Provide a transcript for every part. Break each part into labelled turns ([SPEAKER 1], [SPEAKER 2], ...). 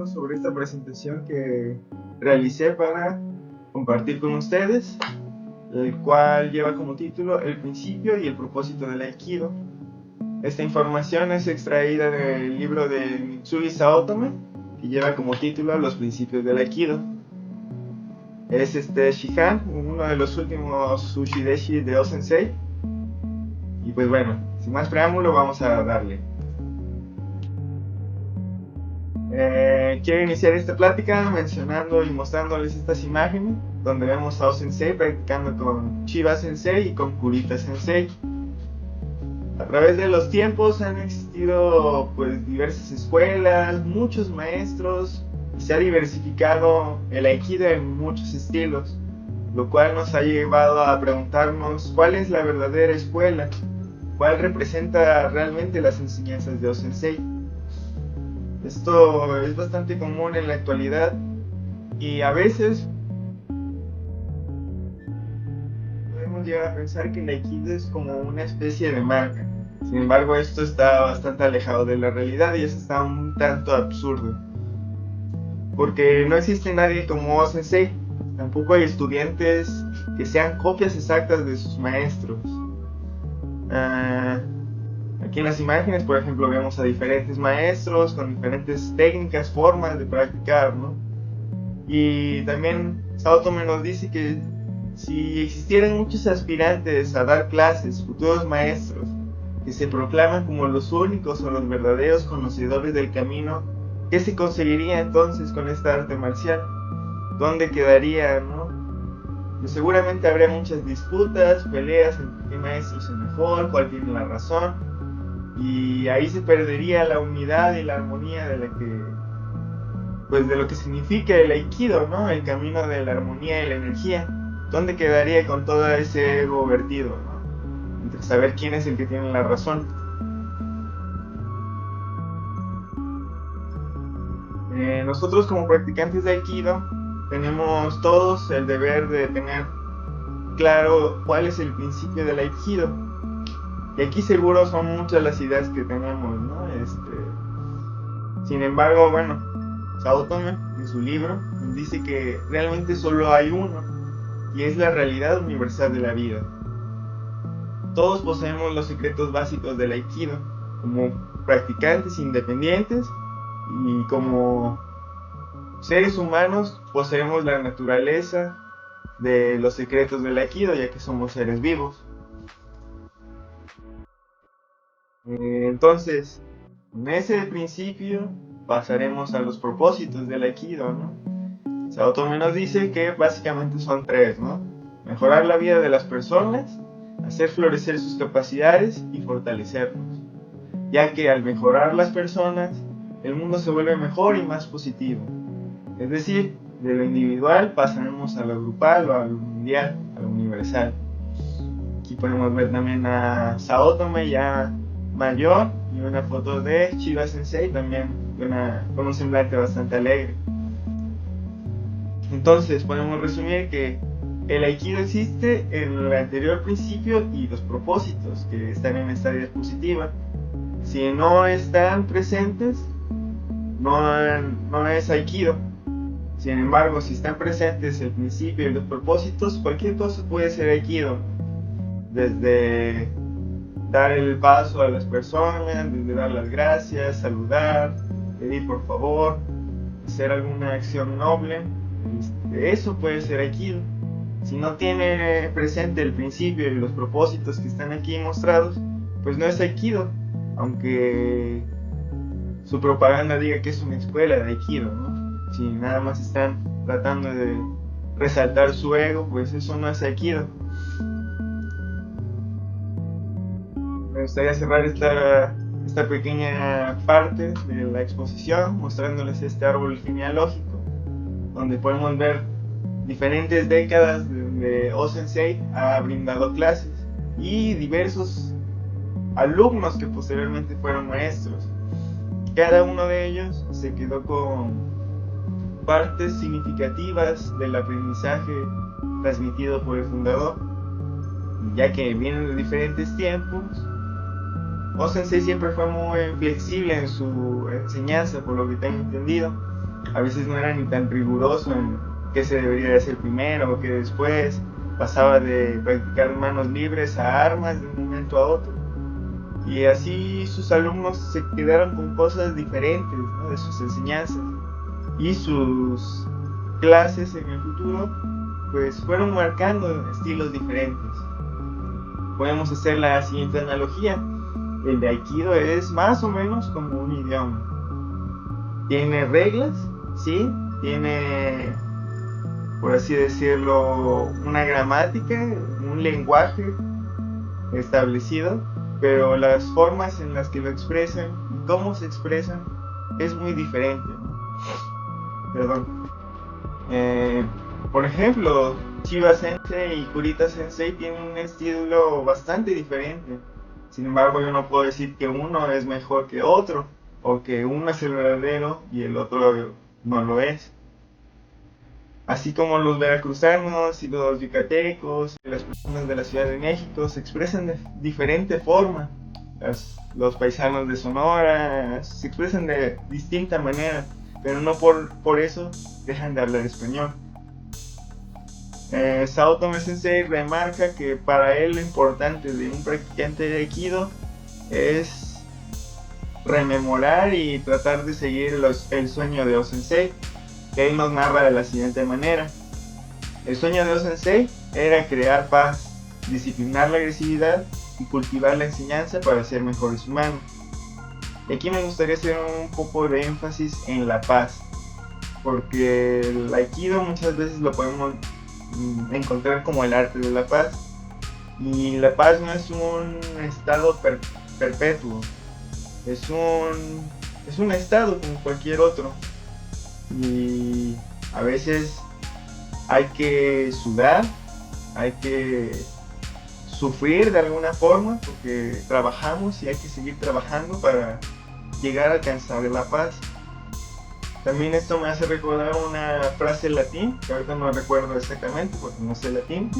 [SPEAKER 1] poquito sobre esta presentación que realicé para compartir con ustedes, el cual lleva como título El principio y el propósito del Aikido. Esta información es extraída del libro de Mitsugi Saotome, que lleva como título Los principios del Aikido. Es Shihan, uno de los últimos Ushideshi de O-Sensei. Y pues bueno, sin más preámbulo, vamos a darle. Quiero iniciar esta plática mencionando y mostrándoles estas imágenes donde vemos a O-Sensei practicando con Chiba Sensei y con Kurita Sensei. A través de los tiempos han existido pues diversas escuelas, muchos maestros, y se ha diversificado el Aikido en muchos estilos, lo cual nos ha llevado a preguntarnos cuál es la verdadera escuela, cuál representa realmente las enseñanzas de O-Sensei. Esto es bastante común en la actualidad y a veces podemos llegar a pensar que el Aikido es como una especie de marca. Sin embargo, esto está bastante alejado de la realidad y eso está un tanto absurdo. Porque no existe nadie como O-Sensei, tampoco hay estudiantes que sean copias exactas de sus maestros. Aquí en las imágenes, por ejemplo, vemos a diferentes maestros con diferentes técnicas, formas de practicar, ¿no? Y también Saotome nos dice que si existieran muchos aspirantes a dar clases, futuros maestros, que se proclaman como los únicos o los verdaderos conocedores del camino, ¿qué se conseguiría entonces con esta arte marcial? ¿Dónde quedaría, no? Pues seguramente habría muchas disputas, peleas entre qué maestro es el mejor, cuál tiene la razón, y ahí se perdería la unidad y la armonía de la que, pues de lo que significa el Aikido, ¿no? El camino de la armonía y la energía. ¿Dónde quedaría con todo ese ego vertido, ¿no? Entre saber quién es el que tiene la razón. Nosotros como practicantes de Aikido tenemos todos el deber de tener claro cuál es el principio del Aikido. Y aquí seguro son muchas las ideas que tenemos, ¿no? Sin embargo, bueno, Saotome en su libro dice que realmente solo hay uno, y es la realidad universal de la vida. Todos poseemos los secretos básicos del Aikido, como practicantes independientes y como seres humanos poseemos la naturaleza de los secretos del Aikido, ya que somos seres vivos. Entonces, en ese principio pasaremos a los propósitos del Aikido, ¿no? Saotome nos dice que básicamente son tres, ¿no? Mejorar la vida de las personas, hacer florecer sus capacidades y fortalecernos, ya que al mejorar las personas, el mundo se vuelve mejor y más positivo. Es decir, de lo individual pasaremos a lo grupal o a lo mundial, a lo universal. Aquí podemos ver también a Saotome ya mayor y una foto de Chiba Sensei también con un semblante bastante alegre. Entonces podemos resumir que el Aikido existe en el anterior principio y los propósitos que están en esta diapositiva. Si no están presentes, no es Aikido. Sin embargo, si están presentes el principio y los propósitos, cualquier cosa puede ser Aikido. Desde dar el paso a las personas, desde dar las gracias, saludar, pedir por favor, hacer alguna acción noble, eso puede ser Aikido. Si no tiene presente el principio y los propósitos que están aquí mostrados, pues no es Aikido, aunque su propaganda diga que es una escuela de Aikido, ¿no? Si nada más están tratando de resaltar su ego, pues eso no es Aikido. Me gustaría cerrar esta pequeña parte de la exposición mostrándoles este árbol genealógico, donde podemos ver diferentes décadas donde O-Sensei ha brindado clases y diversos alumnos que posteriormente fueron maestros. Cada uno de ellos se quedó con partes significativas del aprendizaje transmitido por el fundador, ya que vienen de diferentes tiempos. O-Sensei siempre fue muy flexible en su enseñanza, por lo que tengo entendido, a veces no era ni tan riguroso en qué se debería de hacer primero o qué después. Pasaba de practicar manos libres a armas de un momento a otro. Y así sus alumnos se quedaron con cosas diferentes, ¿no?, de sus enseñanzas. Y sus clases en el futuro pues fueron marcando estilos diferentes. Podemos hacer la siguiente analogía. El de Aikido es más o menos como un idioma. Tiene reglas, sí, tiene, por así decirlo, una gramática, un lenguaje establecido, pero las formas en las que lo expresan y cómo se expresan es muy diferente, ¿no? Perdón. Por ejemplo, Chiba Sensei y Kurita Sensei tienen un estilo bastante diferente. Sin embargo, yo no puedo decir que uno es mejor que otro, o que uno es el verdadero y el otro no lo es. Así como los veracruzanos y los yucatecos y las personas de la Ciudad de México se expresan de diferente forma. Los paisanos de Sonora se expresan de distinta manera, pero no por eso dejan de hablar español. Sao Tome Sensei remarca que para él lo importante de un practicante de Aikido es rememorar y tratar de seguir el sueño de O-Sensei, que él nos narra de la siguiente manera. El sueño de O-Sensei era crear paz, disciplinar la agresividad y cultivar la enseñanza para ser mejores humanos. Y aquí me gustaría hacer un poco de énfasis en la paz, porque el Aikido muchas veces lo podemos encontrar como el arte de la paz, y la paz no es un estado perpetuo, es un estado como cualquier otro, y a veces hay que sudar, hay que sufrir de alguna forma, porque trabajamos y hay que seguir trabajando para llegar a alcanzar la paz. También esto me hace recordar una frase en latín, que ahorita no recuerdo exactamente porque no sé latín,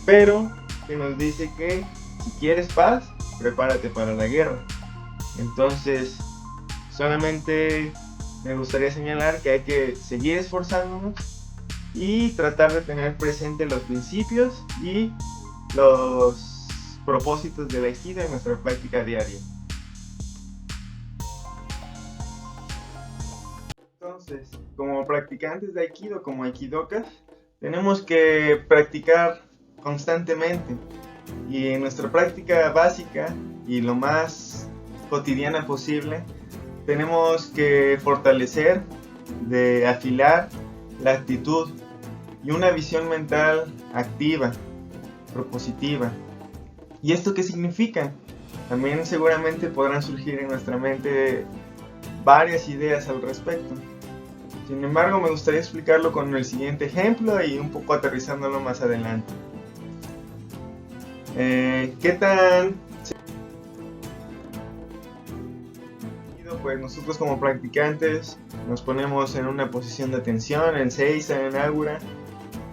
[SPEAKER 1] pero que nos dice que si quieres paz, prepárate para la guerra. Entonces, solamente me gustaría señalar que hay que seguir esforzándonos y tratar de tener presente los principios y los propósitos de la Aikido en nuestra práctica diaria. Entonces, como practicantes de Aikido, como Aikidokas, tenemos que practicar constantemente, y en nuestra práctica básica y lo más cotidiana posible tenemos que fortalecer, de afilar la actitud y una visión mental activa, propositiva. ¿Y esto qué significa? También seguramente podrán surgir en nuestra mente varias ideas al respecto. Sin embargo, me gustaría explicarlo con el siguiente ejemplo y un poco aterrizándolo más adelante. ¿Qué tan? Pues nosotros como practicantes nos ponemos en una posición de atención, en Seiza, en Agura,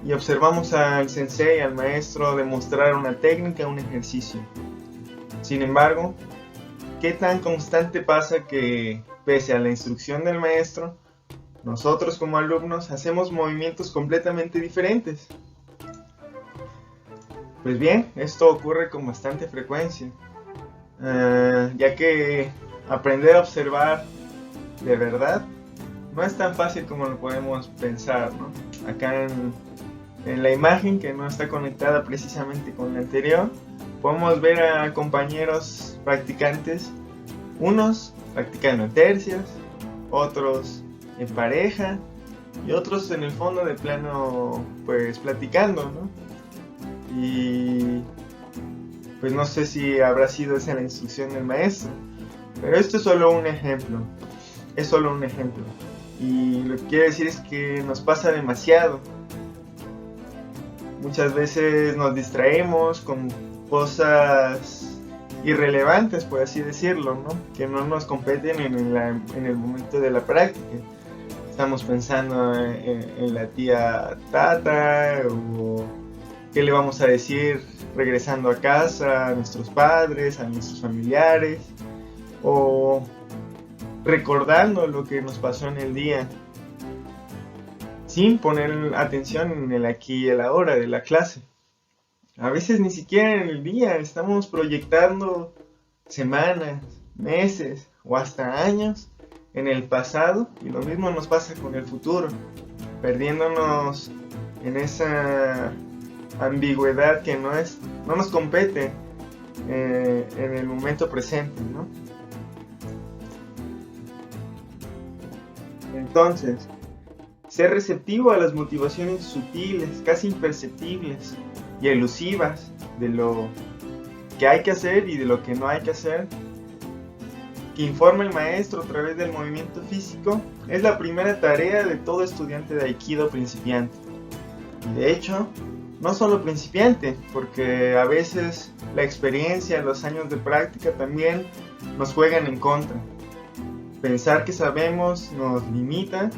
[SPEAKER 1] y observamos al sensei, al maestro, demostrar una técnica, un ejercicio. Sin embargo, ¿qué tan constante pasa que, pese a la instrucción del maestro, nosotros como alumnos hacemos movimientos completamente diferentes? Pues bien, esto ocurre con bastante frecuencia, ya que aprender a observar de verdad no es tan fácil como lo podemos pensar, ¿no? Acá en la imagen, que no está conectada precisamente con la anterior, podemos ver a compañeros practicantes, unos practicando en tercias, otros en pareja y otros en el fondo de plano pues platicando, ¿no? Y pues no sé si habrá sido esa la instrucción del maestro, pero esto es solo un ejemplo, y lo que quiero decir es que nos pasa demasiado. Muchas veces nos distraemos con cosas irrelevantes, por así decirlo, ¿no? Que no nos competen en el momento de la práctica. Estamos pensando en la tía Tata, o qué le vamos a decir regresando a casa a nuestros padres, a nuestros familiares, o recordando lo que nos pasó en el día. sin poner atención en el aquí y el ahora de la clase. A veces ni siquiera en el día estamos proyectando semanas, meses o hasta años en el pasado, y lo mismo nos pasa con el futuro, perdiéndonos en esa ambigüedad que no nos compete en el momento presente, ¿no? Entonces, ser receptivo a las motivaciones sutiles, casi imperceptibles y elusivas de lo que hay que hacer y de lo que no hay que hacer, que informa el maestro a través del movimiento físico, es la primera tarea de todo estudiante de Aikido principiante. Y de hecho, no solo principiante, porque a veces la experiencia, los años de práctica también nos juegan en contra. Pensar que sabemos nos limita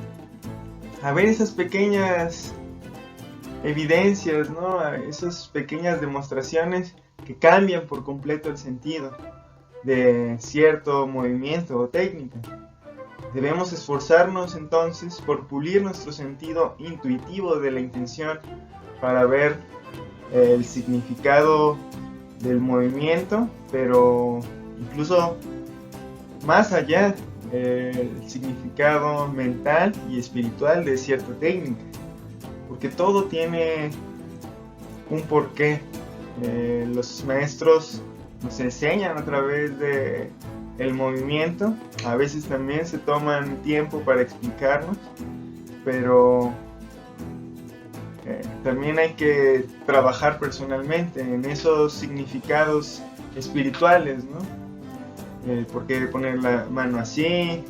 [SPEAKER 1] a ver esas pequeñas evidencias, ¿no? A esas pequeñas demostraciones que cambian por completo el sentido de cierto movimiento o técnica. Debemos esforzarnos entonces por pulir nuestro sentido intuitivo de la intención para ver el significado del movimiento, pero incluso más allá, el significado mental y espiritual de cierta técnica, porque todo tiene un porqué. Los maestros nos enseñan a través de el movimiento, a veces también se toman tiempo para explicarnos, pero también hay que trabajar personalmente en esos significados espirituales, ¿no? ¿Por qué poner la mano así?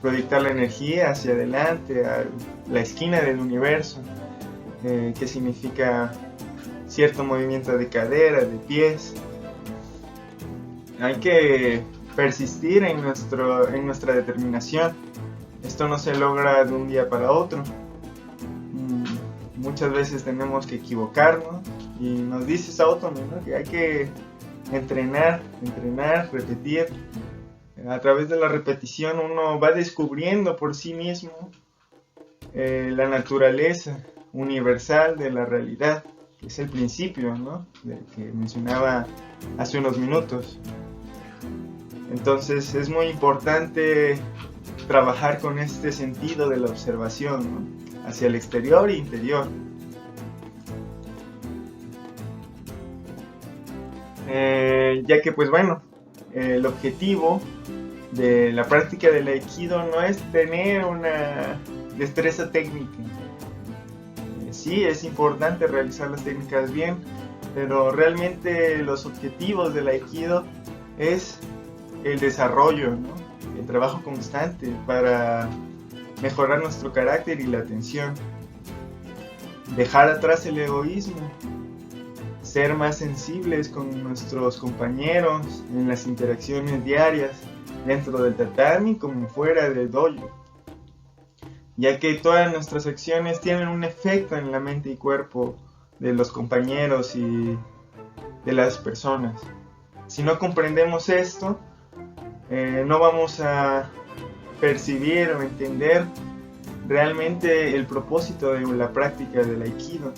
[SPEAKER 1] Proyectar la energía hacia adelante, a la esquina del universo. ¿Qué significa cierto movimiento de cadera, de pies? Hay que persistir en nuestra determinación. Esto no se logra de un día para otro. Muchas veces tenemos que equivocarnos, y nos dice Saotome, ¿no?, que hay que entrenar, repetir. A través de la repetición uno va descubriendo por sí mismo la naturaleza universal de la realidad, que es el principio, ¿no?, del que mencionaba hace unos minutos. Entonces es muy importante trabajar con este sentido de la observación, ¿no?, hacia el exterior e interior. Ya que pues bueno, el objetivo de la práctica del Aikido no es tener una destreza técnica. Sí, es importante realizar las técnicas bien, pero realmente los objetivos del Aikido es el desarrollo, ¿no?, el trabajo constante para mejorar nuestro carácter y la atención, dejar atrás el egoísmo, ser más sensibles con nuestros compañeros en las interacciones diarias dentro del tatami como fuera del dojo, ya que todas nuestras acciones tienen un efecto en la mente y cuerpo de los compañeros y de las personas. Si no comprendemos esto, no vamos a percibir o entender realmente el propósito de la práctica del Aikido.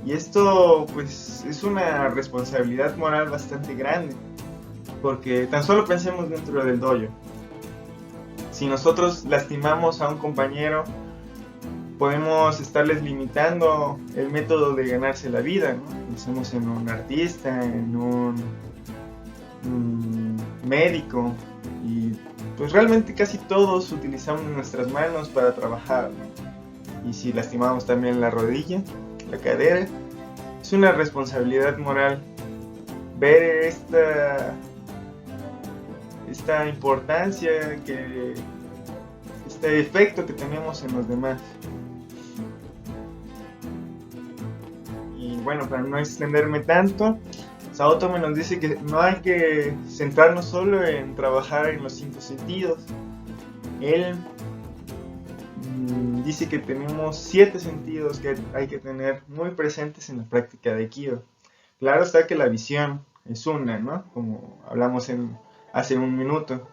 [SPEAKER 1] Y esto pues es una responsabilidad moral bastante grande, porque tan solo pensemos dentro del dojo. Si nosotros lastimamos a un compañero, podemos estarles limitando el método de ganarse la vida, ¿no? Pensemos en un artista, en un médico, y pues realmente casi todos utilizamos nuestras manos para trabajar, ¿no? Y si lastimamos también la rodilla, la cadera, es una responsabilidad moral ver esta importancia, este efecto que tenemos en los demás. Y bueno, para no extenderme tanto, Saotome nos dice que no hay que centrarnos solo en trabajar en los 5 sentidos. Él dice que tenemos 7 sentidos que hay que tener muy presentes en la práctica de Aikido. Claro está que la visión es una, ¿no?, como hablamos hace un minuto,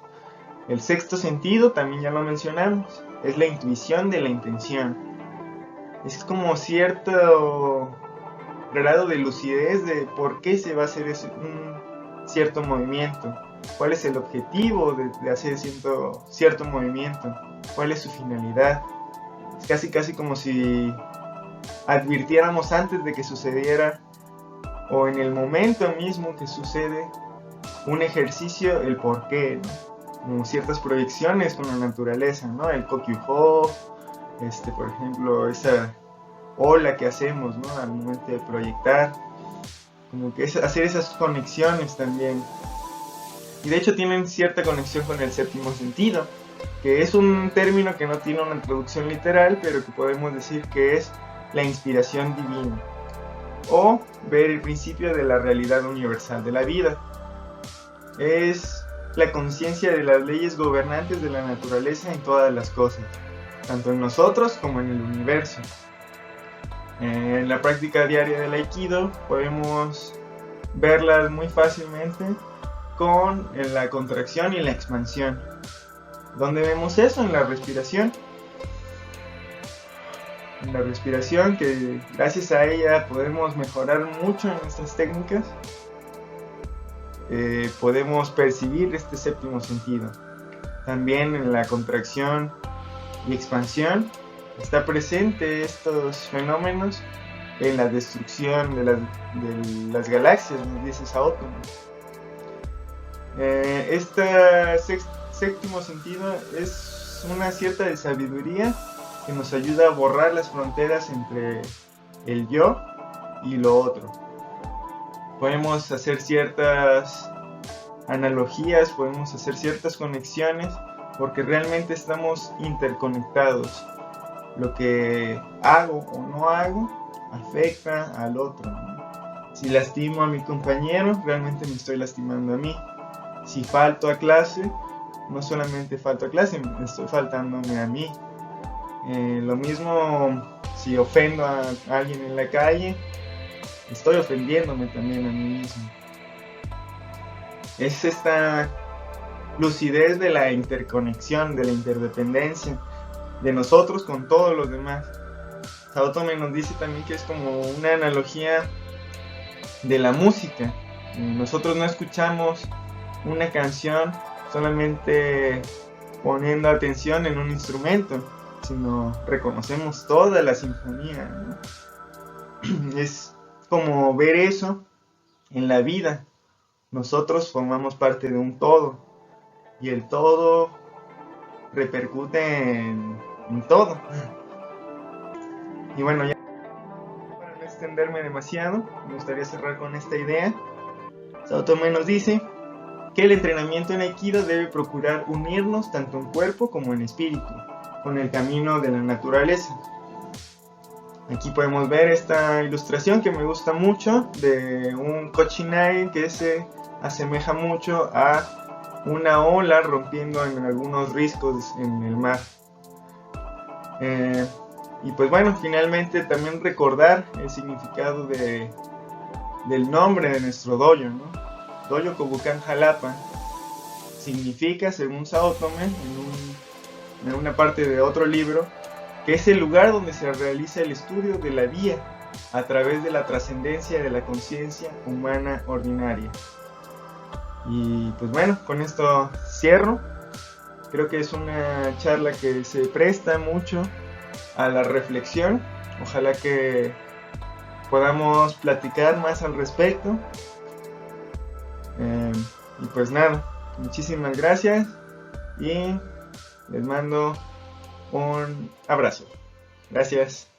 [SPEAKER 1] El sexto sentido, también ya lo mencionamos, es la intuición de la intención. Es como cierto grado de lucidez de por qué se va a hacer un cierto movimiento, cuál es el objetivo de hacer cierto movimiento, cuál es su finalidad. Es casi como si advirtiéramos antes de que sucediera o en el momento mismo que sucede un ejercicio el por qué, ¿no? Como ciertas proyecciones con la naturaleza, ¿no? El Kokyuho, por ejemplo, esa ola que hacemos, ¿no? Al momento de proyectar, como que es hacer esas conexiones también. Y de hecho tienen cierta conexión con el séptimo sentido, que es un término que no tiene una traducción literal, pero que podemos decir que es la inspiración divina, o ver el principio de la realidad universal de la vida. Es la conciencia de las leyes gobernantes de la naturaleza en todas las cosas, tanto en nosotros como en el universo. En la práctica diaria del Aikido podemos verlas muy fácilmente con la contracción y la expansión. ¿Dónde vemos eso? En la respiración. En la respiración, que gracias a ella podemos mejorar mucho en nuestras técnicas. Podemos percibir este séptimo sentido. También en la contracción y expansión está presente estos fenómenos en la destrucción de las galaxias, nos dice Saotome. Este séptimo sentido es una cierta de sabiduría que nos ayuda a borrar las fronteras entre el yo y lo otro. Podemos hacer ciertas analogías, podemos hacer ciertas conexiones, porque realmente estamos interconectados. Lo que hago o no hago afecta al otro, ¿no? Si lastimo a mi compañero, realmente me estoy lastimando a mí. Si falto a clase, no solamente falto a clase, me estoy faltándome a mí. Lo mismo si ofendo a alguien en la calle, estoy ofendiéndome también a mí mismo. Es esta lucidez de la interconexión, de la interdependencia de nosotros con todos los demás. Saotome nos dice también que es como una analogía de la música. Nosotros no escuchamos una canción solamente poniendo atención en un instrumento, sino reconocemos toda la sinfonía, ¿no? Es como ver eso en la vida. Nosotros formamos parte de un todo, y el todo repercute en todo. Y bueno, ya para no extenderme demasiado, me gustaría cerrar con esta idea. Saotome nos dice que el entrenamiento en Aikido debe procurar unirnos tanto en cuerpo como en espíritu, con el camino de la naturaleza. Aquí podemos ver esta ilustración que me gusta mucho de un Kochinai que se asemeja mucho a una ola rompiendo en algunos riscos en el mar. Y pues bueno, finalmente también recordar el significado del nombre de nuestro dojo, ¿no? Dojo Kobukan Jalapa significa, según Saotome, en una parte de otro libro, que es el lugar donde se realiza el estudio de la vía a través de la trascendencia de la conciencia humana ordinaria. Y pues bueno, con esto cierro. Creo que es una charla que se presta mucho a la reflexión. Ojalá que podamos platicar más al respecto. Y pues nada, muchísimas gracias y les mando un abrazo. Gracias.